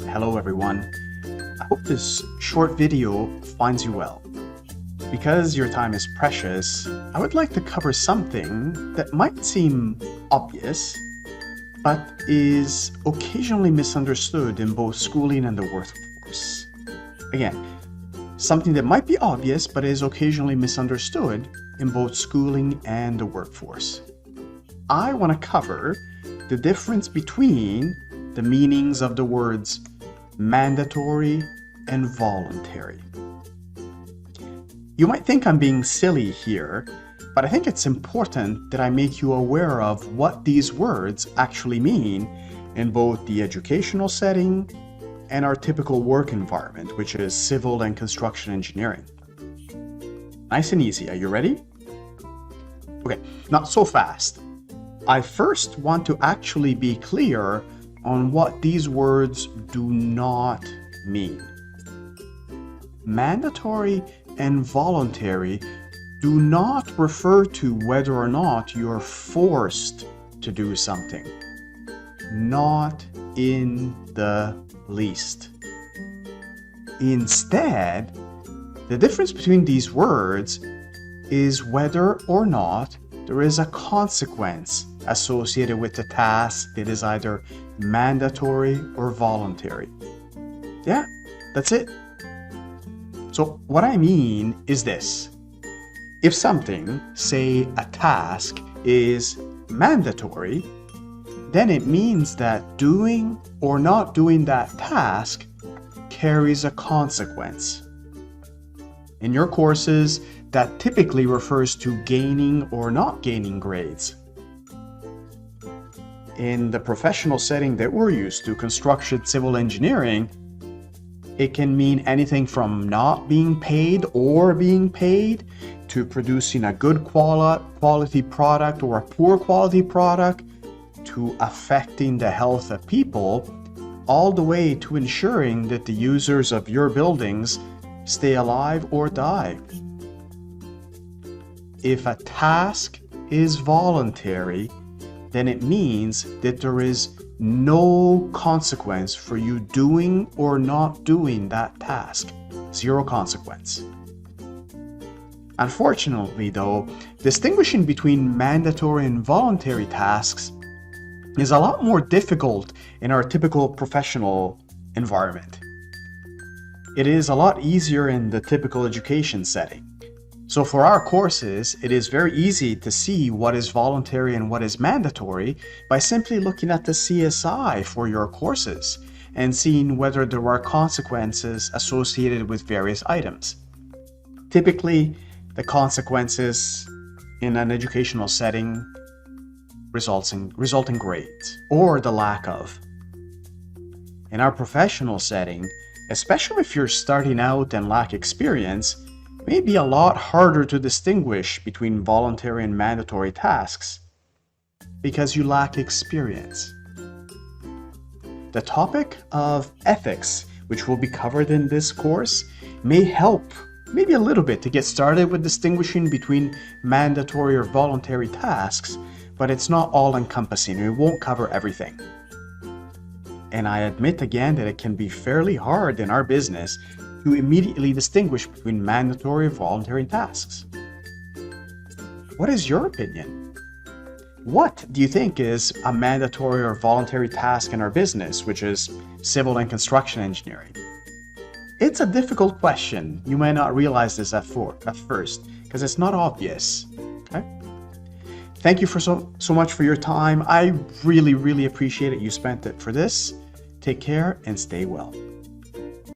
Hello everyone. I hope this short video finds you well. Because your time is precious, I would like to cover something that might seem obvious, but is occasionally misunderstood in both schooling and the workforce. Again, something that might be obvious, but is occasionally misunderstood in both schooling and the workforce. I want to cover the difference between the meanings of the words mandatory and voluntary. You might think I'm being silly here, but I think it's important that I make you aware of what these words actually mean in both the educational setting and our typical work environment, which is civil and construction engineering. Nice and easy. Are you ready? Okay, not so fast. I first want to actually be clear on what these words do not mean. Mandatory and voluntary do not refer to whether or not you're forced to do something. Not in the least. Instead, the difference between these words is whether or not there is a consequence associated with the task that is either mandatory or voluntary. Yeah, that's it. So what I mean is this. If something, say a task, is mandatory, then it means that doing or not doing that task carries a consequence. In your courses, that typically refers to gaining or not gaining grades. In the professional setting that we're used to, construction, civil engineering, it can mean anything from not being paid or being paid to producing a good quality product or a poor quality product to affecting the health of people, all the way to ensuring that the users of your buildings stay alive or die. If a task is voluntary, then it means that there is no consequence for you doing or not doing that task. Zero consequence. Unfortunately, though, distinguishing between mandatory and voluntary tasks is a lot more difficult in our typical professional environment. It is a lot easier in the typical education setting. So for our courses, it is very easy to see what is voluntary and what is mandatory by simply looking at the CSI for your courses and seeing whether there are consequences associated with various items. Typically, the consequences in an educational setting result in grades or the lack of. In our professional setting, especially if you're starting out and lack experience, it may be a lot harder to distinguish between voluntary and mandatory tasks because you lack experience. The topic of ethics, which will be covered in this course, may help maybe a little bit to get started with distinguishing between mandatory or voluntary tasks, but it's not all-encompassing. It won't cover everything. And I admit again that it can be fairly hard in our business to immediately distinguish between mandatory and voluntary tasks. What is your opinion? What do you think is a mandatory or voluntary task in our business, which is civil and construction engineering? It's a difficult question. You may not realize this at first, because it's not obvious. Okay? Thank you so much for your time. I really appreciate it. You spent it for this. Take care and stay well.